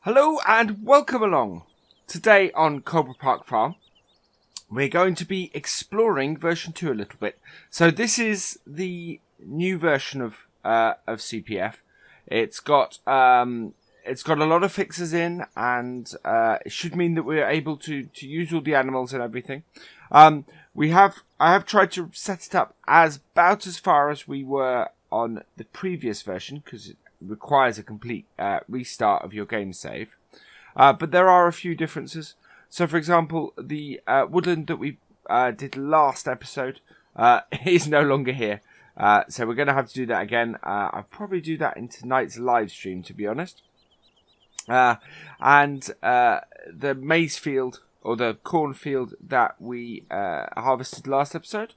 Hello and welcome along. Today on Coldborough Park Farm, we're going to be exploring version 2 a little bit. So this is the new version of CPF. It's got a lot of fixes in, and it should mean that we're able to use all the animals and everything. I have tried to set it up about as far as we were on the previous version, because it requires a complete restart of your game save. But there are a few differences. So, for example, the woodland that we did last episode is no longer here. So we're going to have to do that again. I'll probably do that in tonight's live stream, to be honest. And the maize field, or the cornfield that we harvested last episode,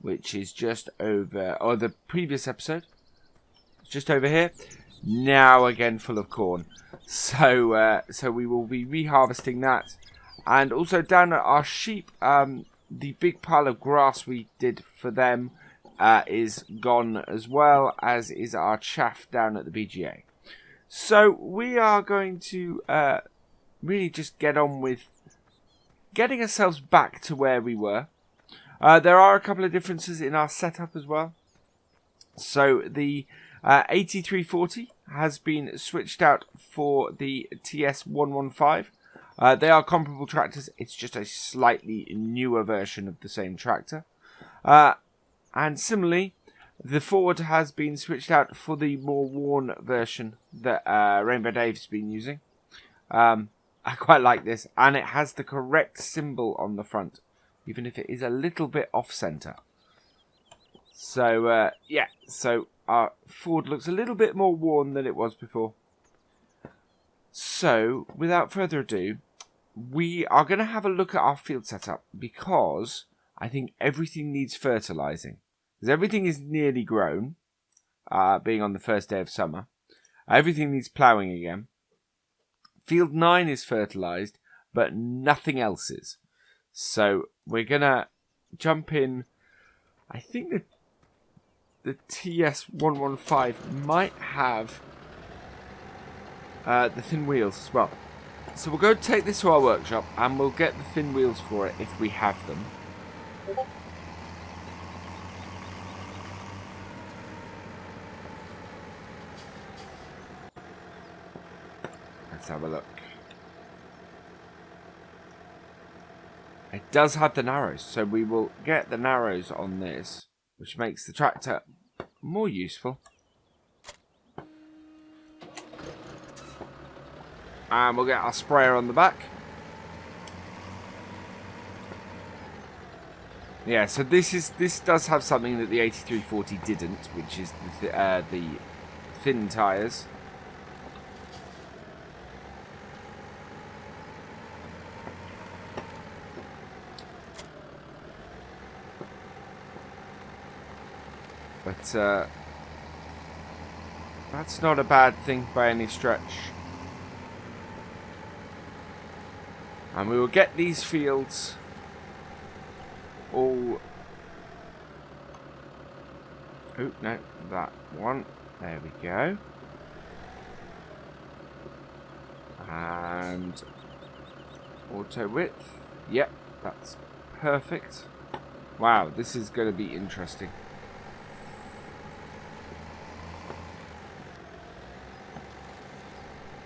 which is just over, or the previous episode, just over here, now again full of corn. So we will be reharvesting that. And also down at our sheep, the big pile of grass we did for them is gone, as well as is our chaff down at the BGA. So we are going to really just get on with getting ourselves back to where we were. There are a couple of differences in our setup as well. So the 8340 has been switched out for the TS115. They are comparable tractors. It's just a slightly newer version of the same tractor. And similarly, the Ford has been switched out for the more worn version that Rainbow Dave's been using. I quite like this, and it has the correct symbol on the front, even if it is a little bit off-center. So, yeah, so our Ford looks a little bit more worn than it was before. So, without further ado, we are going to have a look at our field setup, because I think everything needs fertilizing. Because everything is nearly grown, being on the first day of summer. Everything needs ploughing again. Field 9 is fertilized, but nothing else is. So, we're going to jump in. I think the TS115 might have the thin wheels as well. So we'll go take this to our workshop, and we'll get the thin wheels for it if we have them. Let's have a look. It does have the narrows, so we will get the narrows on this, which makes the tractor more useful. And we'll get our sprayer on the back. Yeah, so this does have something that the 8340 didn't, which is the thin tyres. But that's not a bad thing by any stretch. And we will get these fields all... Oh, no, that one. There we go. And auto width. Yep, that's perfect. Wow, this is going to be interesting.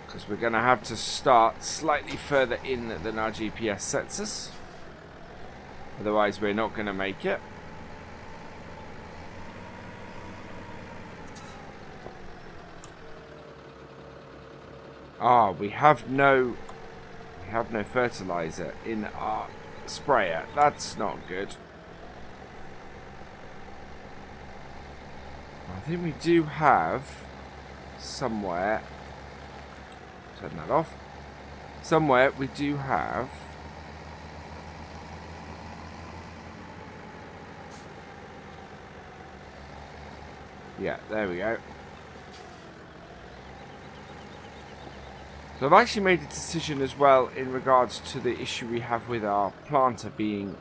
Because we're going to have to start slightly further in than our GPS sets us. Otherwise, we're not going to make it. Ah, we have no fertilizer in our sprayer. That's not good. I think we do have somewhere... Turn that off. Somewhere we do have yeah, there we go. So I've actually made a decision as well in regards to the issue we have with our planter being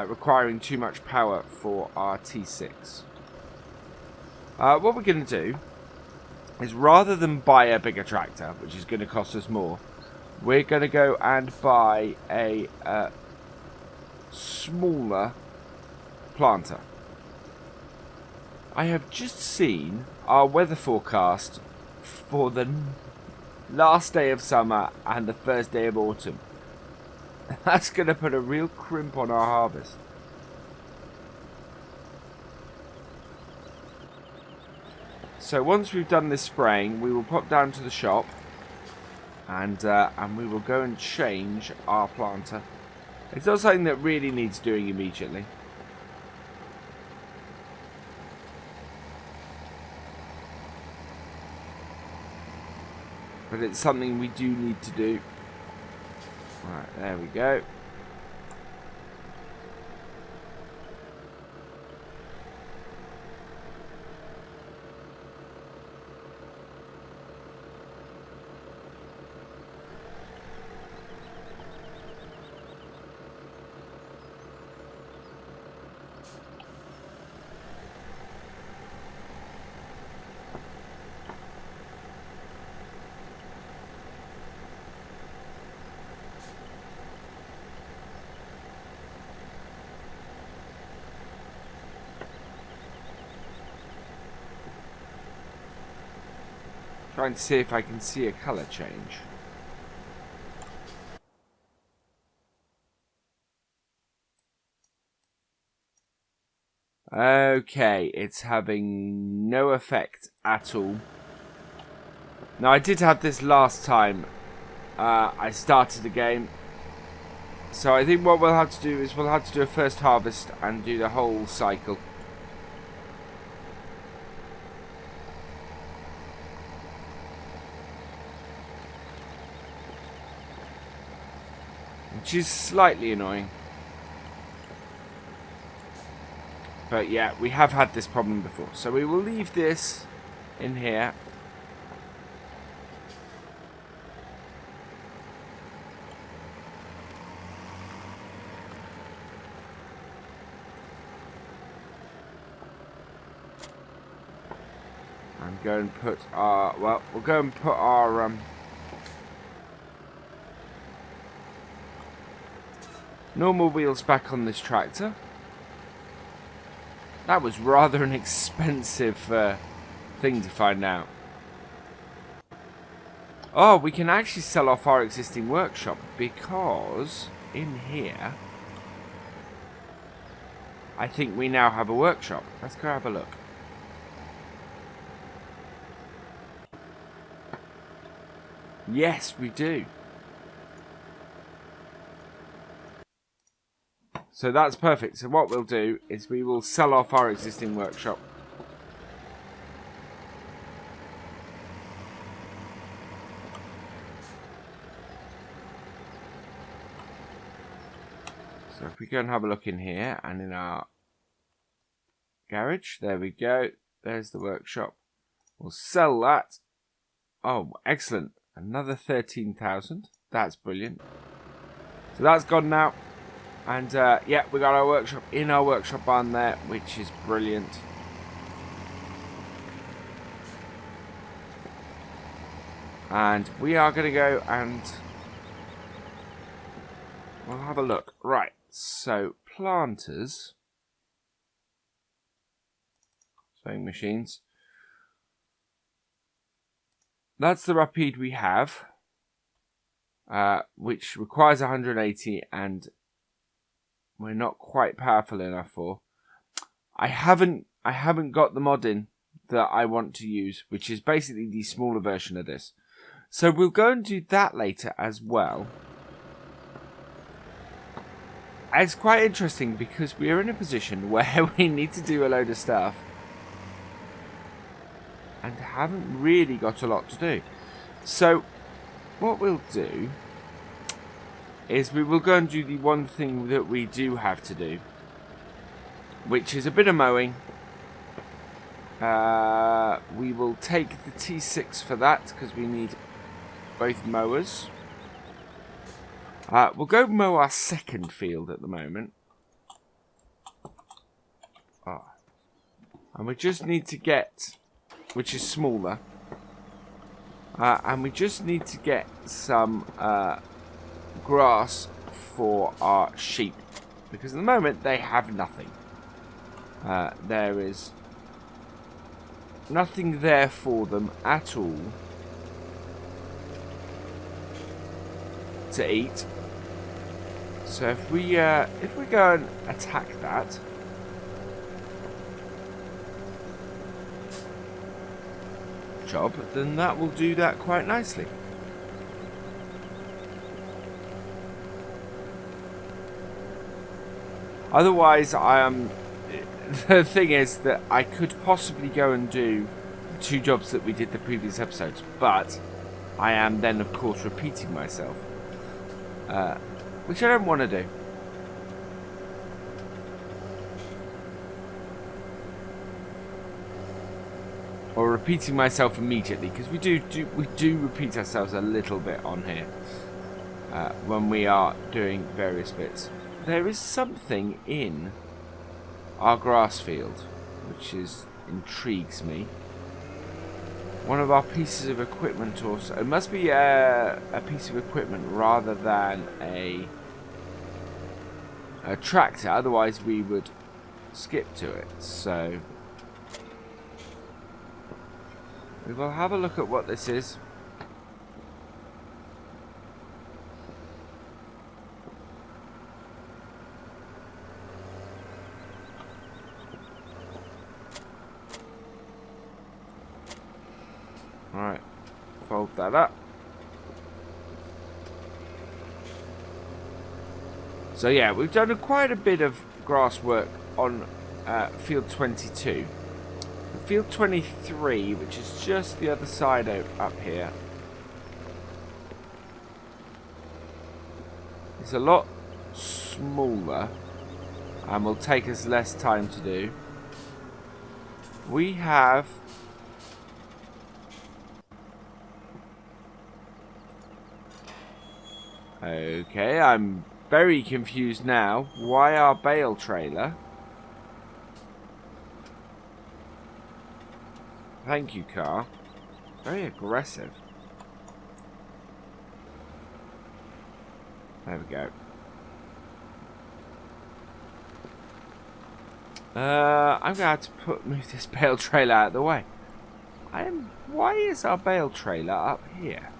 requiring too much power for our T6. What we're going to do is rather than buy a bigger tractor, which is going to cost us more, we're going to go and buy a smaller planter. I have just seen our weather forecast for the last day of summer and the first day of autumn. That's going to put a real crimp on our harvest. So once we've done this spraying, we will pop down to the shop and we will go and change our planter. It's not something that really needs doing immediately. But it's something we do need to do. Right, there we go. Trying to see if I can see a colour change. Okay, it's having no effect at all. Now, I did have this last time I started the game. So I think what we'll have to do is we'll have to do a first harvest and do the whole cycle. Which is slightly annoying. But yeah, we have had this problem before. So we will leave this in here. And go and put our, well, we'll go and put our normal wheels back on this tractor. That was rather an expensive thing to find out. Oh, we can actually sell off our existing workshop because in here, I think we now have a workshop. Let's go have a look. Yes, we do. So that's perfect. So what we'll do is we will sell off our existing workshop. So if we go and have a look in here and in our garage, there we go. There's the workshop. We'll sell that. Oh, excellent. Another 13,000. That's brilliant. So that's gone now. And yeah, we got our workshop in our workshop barn there, which is brilliant. And we are going to go and we'll have a look. Right, so planters, sewing machines. That's the Rapide we have, which requires 180 and we're not quite powerful enough for. I haven't got the mod in that I want to use, which is basically the smaller version of this. So we'll go and do that later as well. It's quite interesting because we're in a position where we need to do a load of stuff and haven't really got a lot to do. So what we'll do is we will go and do the one thing that we do have to do, which is a bit of mowing. We will take the T6 for that because we need both mowers. We'll go mow our second field at the moment. And we just need to get, which is smaller, And we just need to get some grass for our sheep, because at the moment they have nothing. There is nothing there for them at all to eat. So if we go and attack that, job, then that will do that quite nicely. Otherwise, the thing is that I could possibly go and do the 2 jobs that we did the previous episodes, but I am then, of course, repeating myself, which I don't want to do. Or repeating myself immediately, because we do repeat ourselves a little bit on here when we are doing various bits. There is something in our grass field which intrigues me. One of our pieces of equipment, or so. It must be a piece of equipment rather than a tractor. Otherwise, we would skip to it. So we will have a look at what this is. Alright, fold that up. So yeah, we've done quite a bit of grass work on field 22. Field 23, which is just the other side up here, is a lot smaller and will take us less time to do. We have okay, I'm very confused now. Why our bale trailer? Thank you, car. Very aggressive. There we go. I'm gonna have to move this bale trailer out of the way. Why is our bale trailer up here?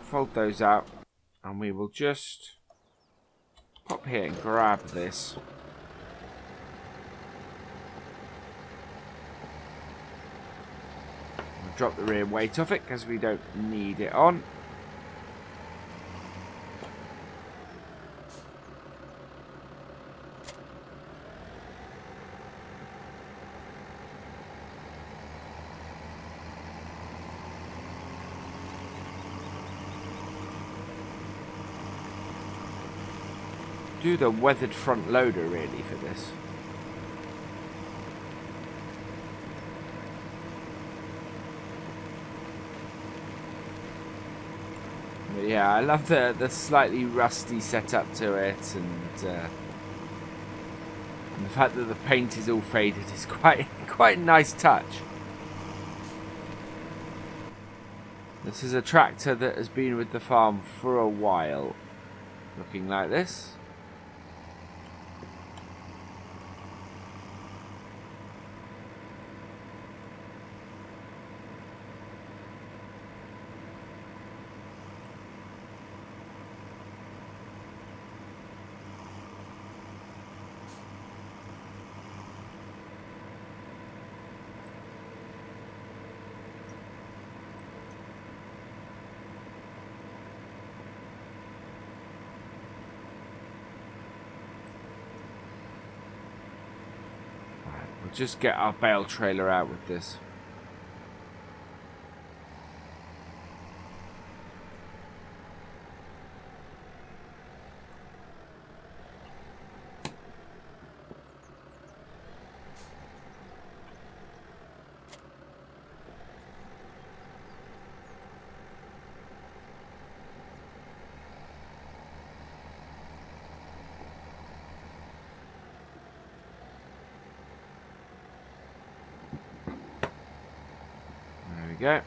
Fold those out, and we will just pop here and grab this. We'll drop the rear weight off it because we don't need it on. Do the weathered front loader really for this. But yeah, I love the slightly rusty setup to it, and the fact that the paint is all faded is quite a nice touch. This is a tractor that has been with the farm for a while, looking like this. We'll just get our bale trailer out with this. go.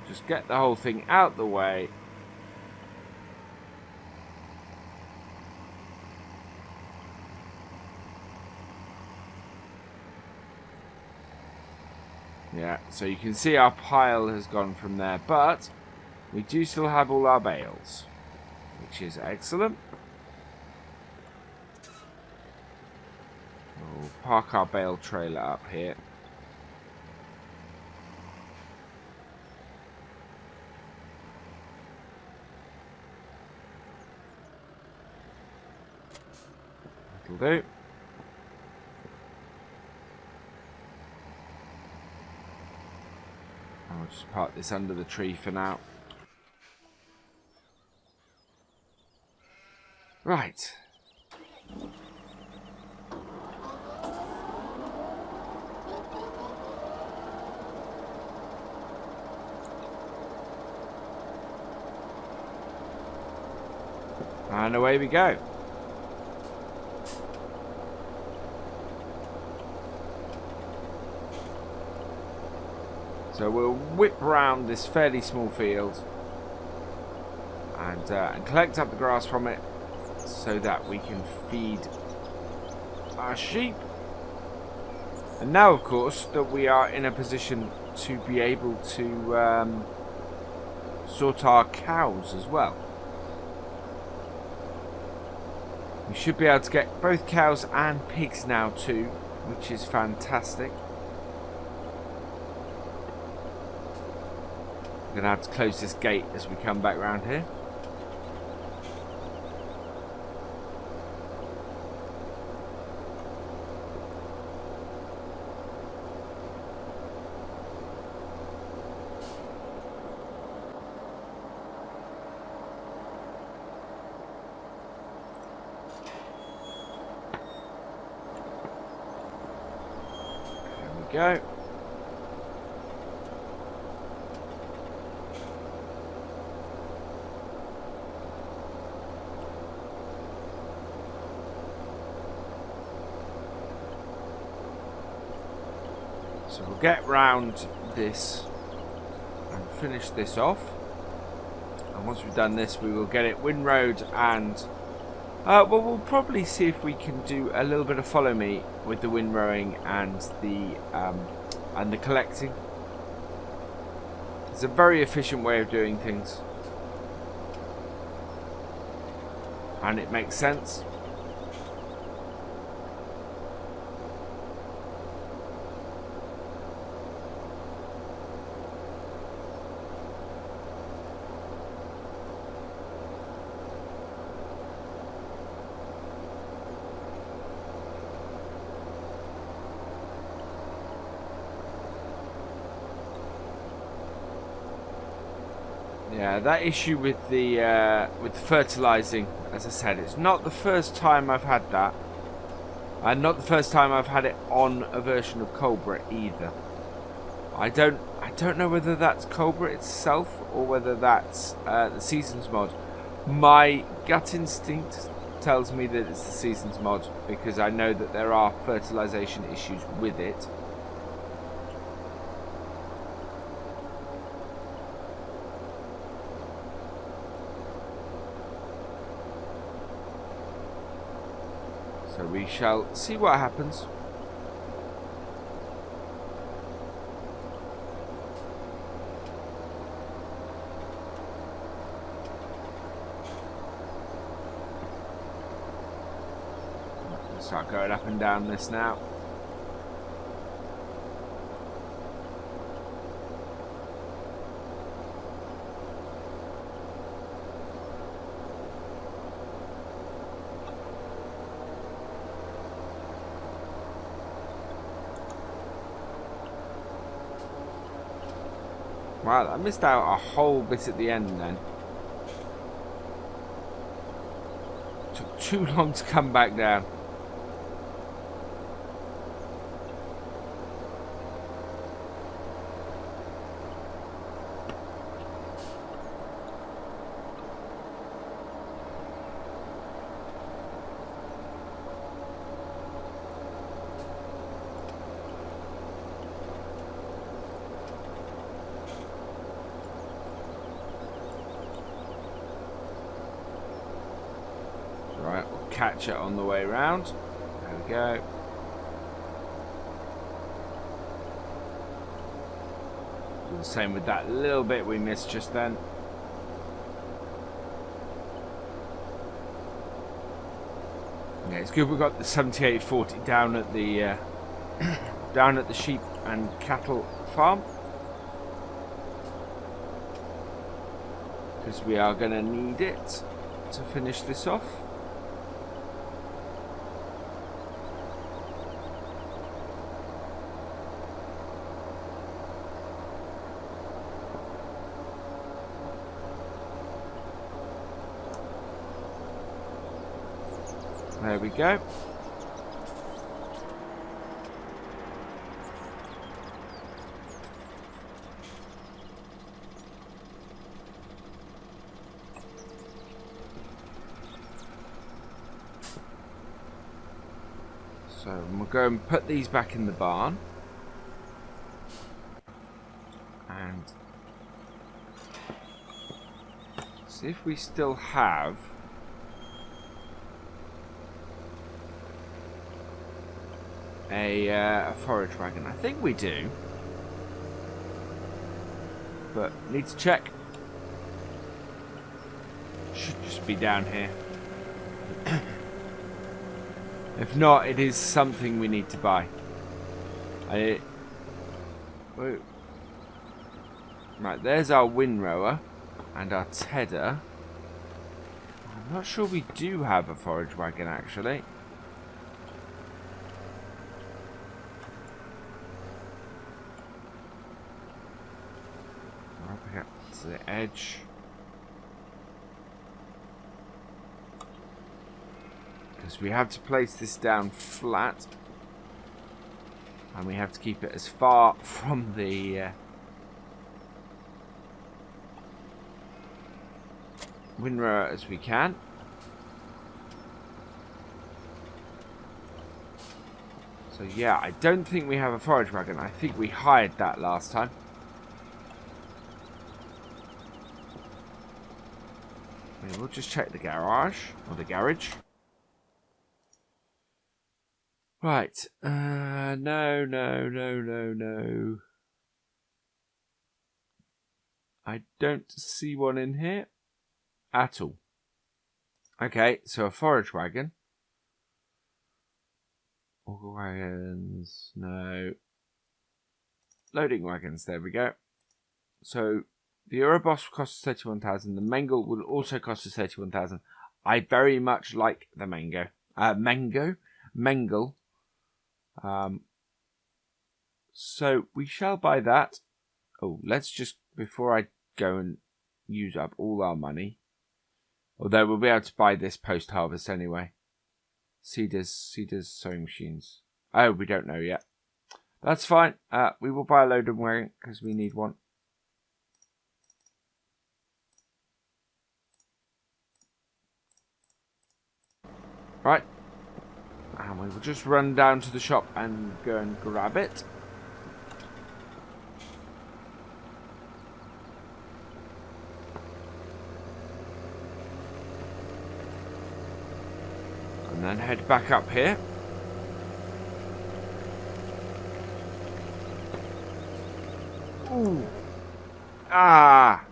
Just get the whole thing out the way. Yeah, so you can see our pile has gone from there, but we do still have all our bales, which is excellent. We'll park our bale trailer up here. That'll do. I'll just park this under the tree for now. Right. And away we go. So we'll whip round this fairly small field and collect up the grass from it so that we can feed our sheep. And now, of course, that we are in a position to be able to sort our cows as well. We should be able to get both cows and pigs now too, which is fantastic. I'm going to have to close this gate as we come back round here. There we go. So we'll get round this and finish this off. And once we've done this, we will get it windrowed and well, we'll probably see if we can do a little bit of follow me with the windrowing and the collecting. It's a very efficient way of doing things, and it makes sense. Yeah, that issue with the fertilizing, as I said, it's not the first time I've had that, and not the first time I've had it on a version of Coldborough either. I don't know whether that's Coldborough itself or whether that's the Seasons mod. My gut instinct tells me that it's the Seasons mod because I know that there are fertilization issues with it. So we shall see what happens. Let's start going up and down this now. Wow, I missed out a whole bit at the end then. Took too long to come back down. catch it on the way round. There we go. Do the same with that little bit we missed just then. Yeah, it's good we've got the 7840 down at the down at the sheep and cattle farm, because we are going to need it to finish this off. There we go. So we'll go and put these back in the barn. And see if we still have a forage wagon. I think we do, but need to check. Should just be down here. If not, it is something we need to buy. Right, there's our windrower and our tedder. I'm not sure we do have a forage wagon actually. To the edge, because we have to place this down flat, and we have to keep it as far from the windrower as we can. So yeah, I don't think we have a forage wagon. I think we hired that last time. We'll just check the garage, or the garage. Right, no. I don't see one in here at all. Okay, so a forage wagon. Auger wagons, no. Loading wagons, there we go. So the Eurobus will cost us 31,000. The Mangle will also cost us 31,000. I very much like the Mangle. So we shall buy that. Oh, let's just, before I go and use up all our money, although we'll be able to buy this post-harvest anyway. Cedars sewing machines. Oh, we don't know yet. That's fine. We will buy a load of wagon because we need one. Right, and we will just run down to the shop and go and grab it. And then head back up here. Ooh. Ah!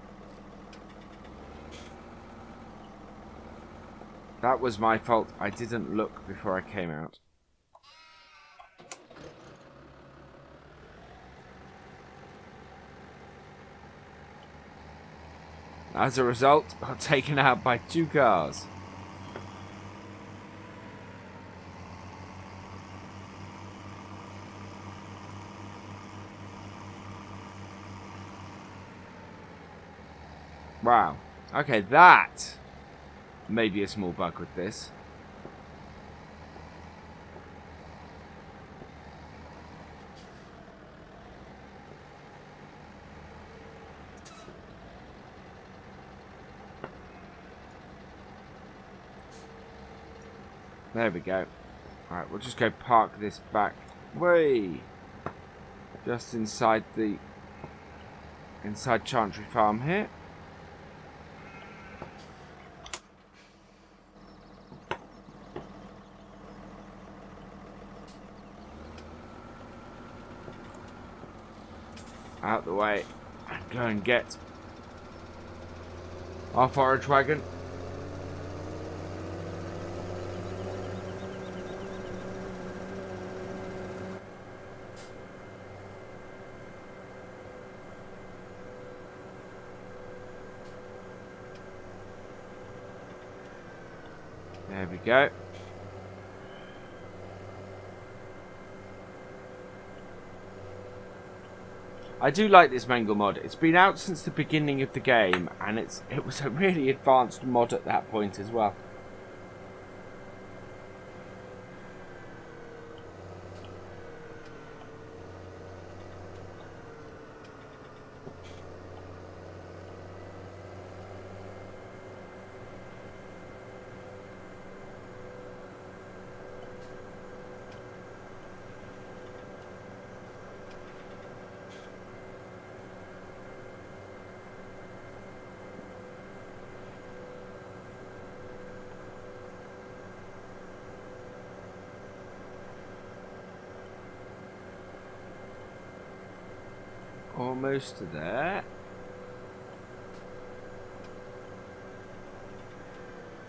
That was my fault. I didn't look before I came out. As a result, I got taken out by 2 cars. Wow. Okay, that may be a small bug with this. There we go. Alright, we'll just go park this back way. Just inside Chantry Farm here. out the way and go and get our forage wagon. There we go. I do like this Mangle mod. It's been out since the beginning of the game, and it was a really advanced mod at that point as well. Almost there.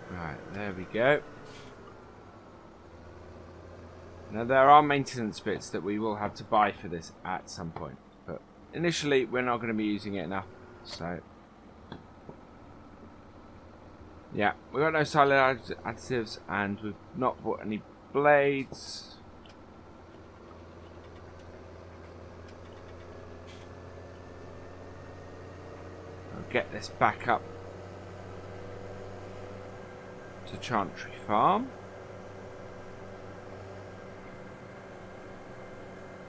Right, there we go. Now there are maintenance bits that we will have to buy for this at some point, but initially we're not going to be using it enough, so yeah, we got no silent additives and we've not bought any blades. Get this back up to Chantry Farm.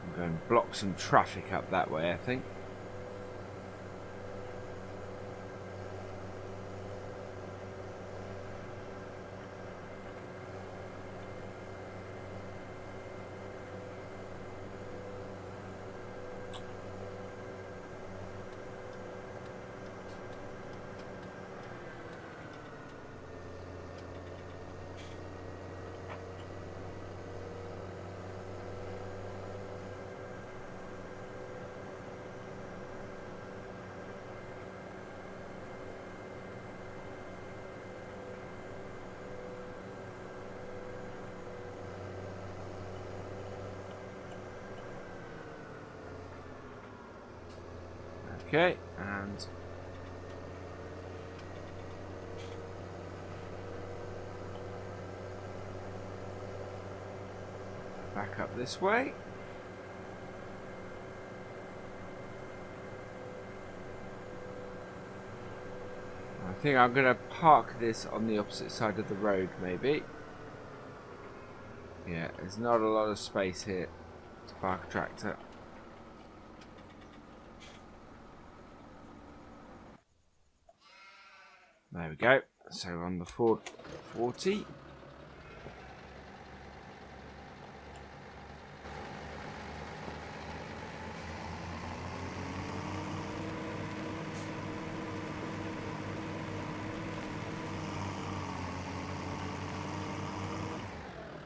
I'm going to block some traffic up that way, I think. Okay, and back up this way. I think I'm going to park this on the opposite side of the road, maybe. Yeah, there's not a lot of space here to park a tractor. There we go. So on the Ford 40.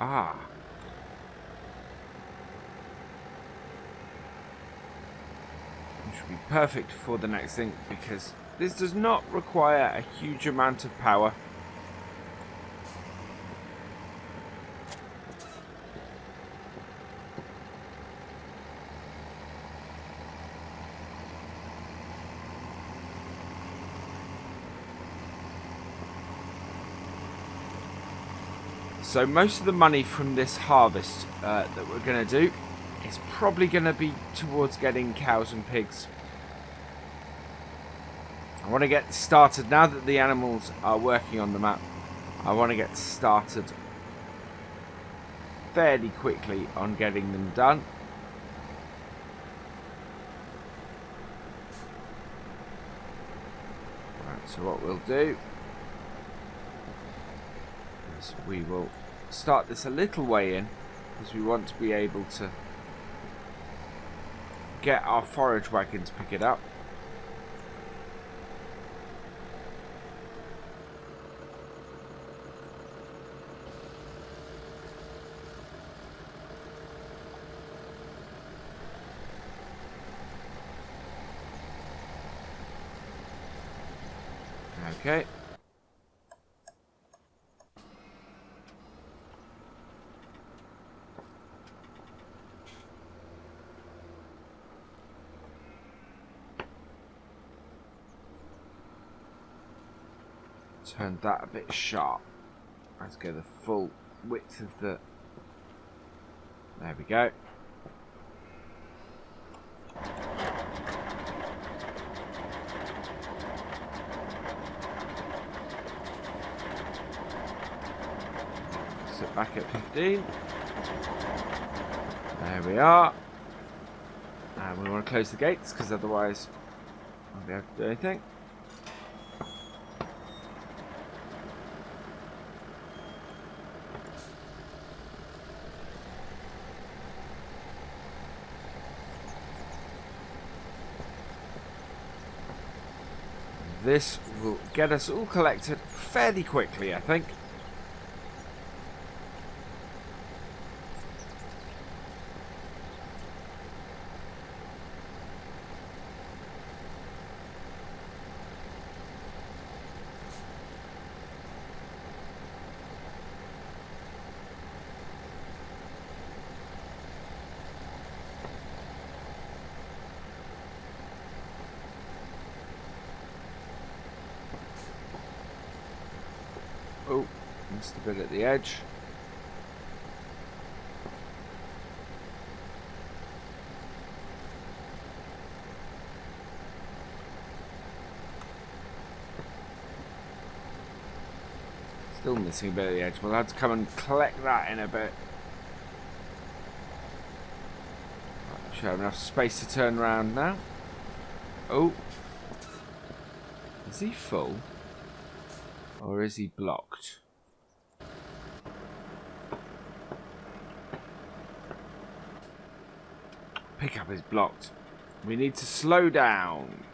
Ah. Which should be perfect for the next thing, because this does not require a huge amount of power. So most of the money from this harvest that we're going to do is probably going to be towards getting cows and pigs. I want to get started now that the animals are working on the map. I want to get started fairly quickly on getting them done. Right, so what we'll do is we will start this a little way in, because we want to be able to get our forage wagon to pick it up. Okay. Turn that a bit sharp. Let's go the full width of the... There we go. Sit back at 15. There we are. And we want to close the gates because otherwise I won't be able to do anything. This will get us all collected fairly quickly, I think. Oh, missed a bit at the edge. Still missing a bit at the edge. We'll have to come and collect that in a bit. Should have enough space to turn around now. Oh. Is he full? Or is he blocked? Pickup is blocked. We need to slow down.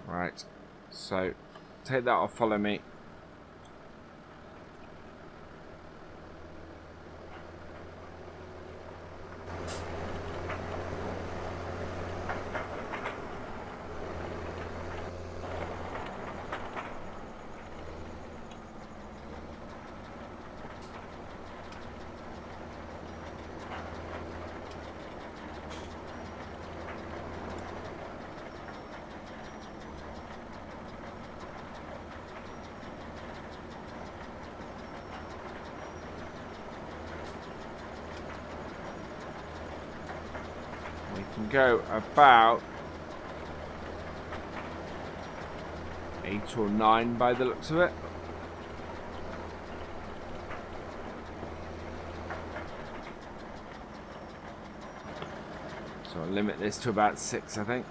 Right. So, take that off, follow me. Can go about 8 or 9 by the looks of it. So I'll limit this to about 6, I think.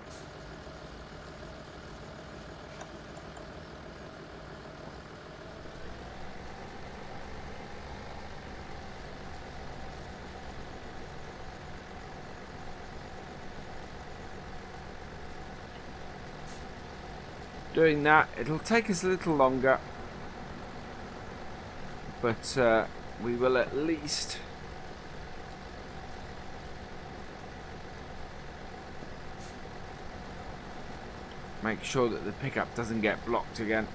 Doing that, it'll take us a little longer, but we will at least make sure that the pickup doesn't get blocked again.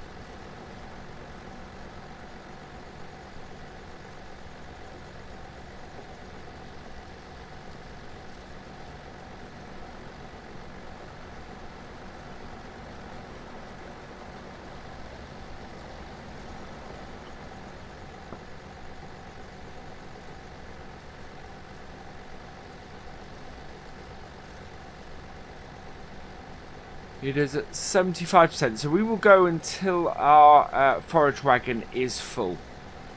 It is at 75%, so we will go until our forage wagon is full,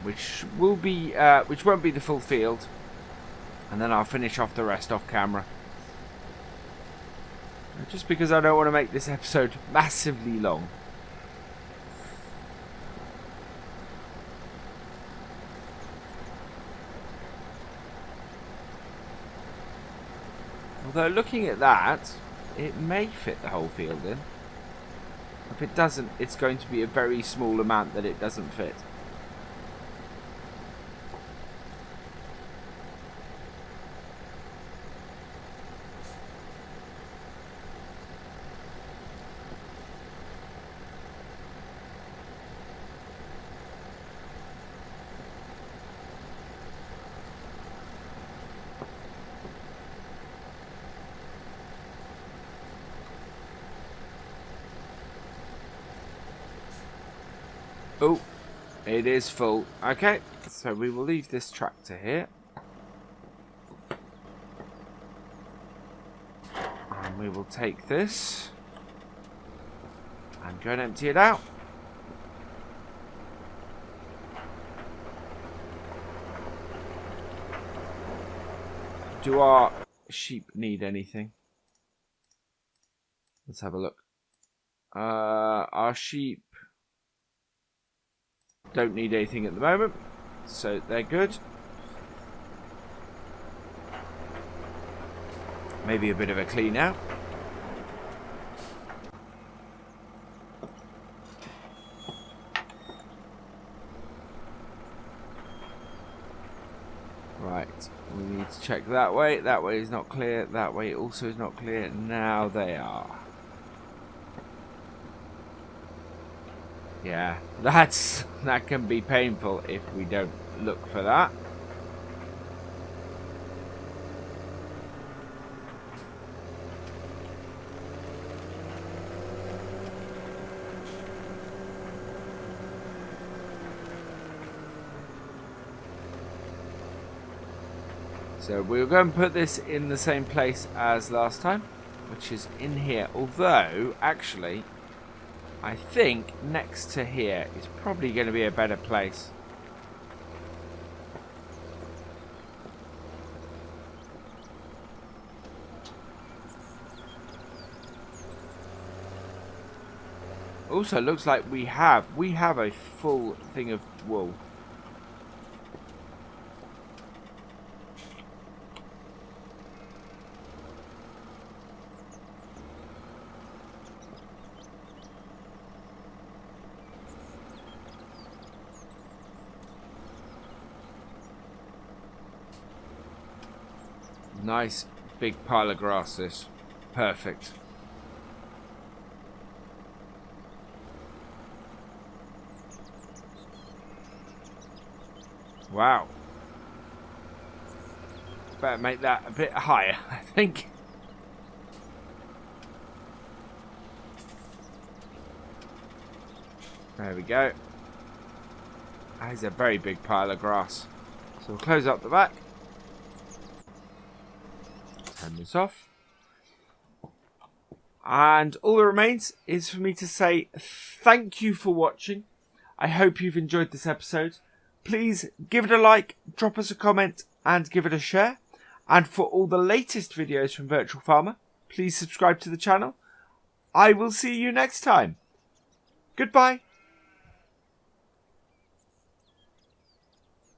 which won't be the full field, and then I'll finish off the rest off camera. Just because I don't want to make this episode massively long. Although looking at that, it may fit the whole field in. If it doesn't, it's going to be a very small amount that it doesn't fit. Oh, it is full. Okay, so we will leave this tractor here. And we will take this and go and empty it out. Do our sheep need anything? Let's have a look. Our sheep don't need anything at the moment, so they're good. Maybe a bit of a clean out. Right, we need to check that way. That way is not clear. That way also is not clear. Now they are. Yeah, that can be painful if we don't look for that. So we'll go and put this in the same place as last time, which is in here. Although, actually, I think next to here is probably going to be a better place. Also, looks like we have a full thing of wool. Nice big pile of grass this. Perfect. Wow. Better make that a bit higher, I think. There we go. That is a very big pile of grass. So we'll close up the back. Turn this off. And all that remains is for me to say thank you for watching. I hope you've enjoyed this episode. Please give it a like, drop us a comment, and give it a share. And for all the latest videos from Virtual Farmer, please subscribe to the channel. I will see you next time. Goodbye.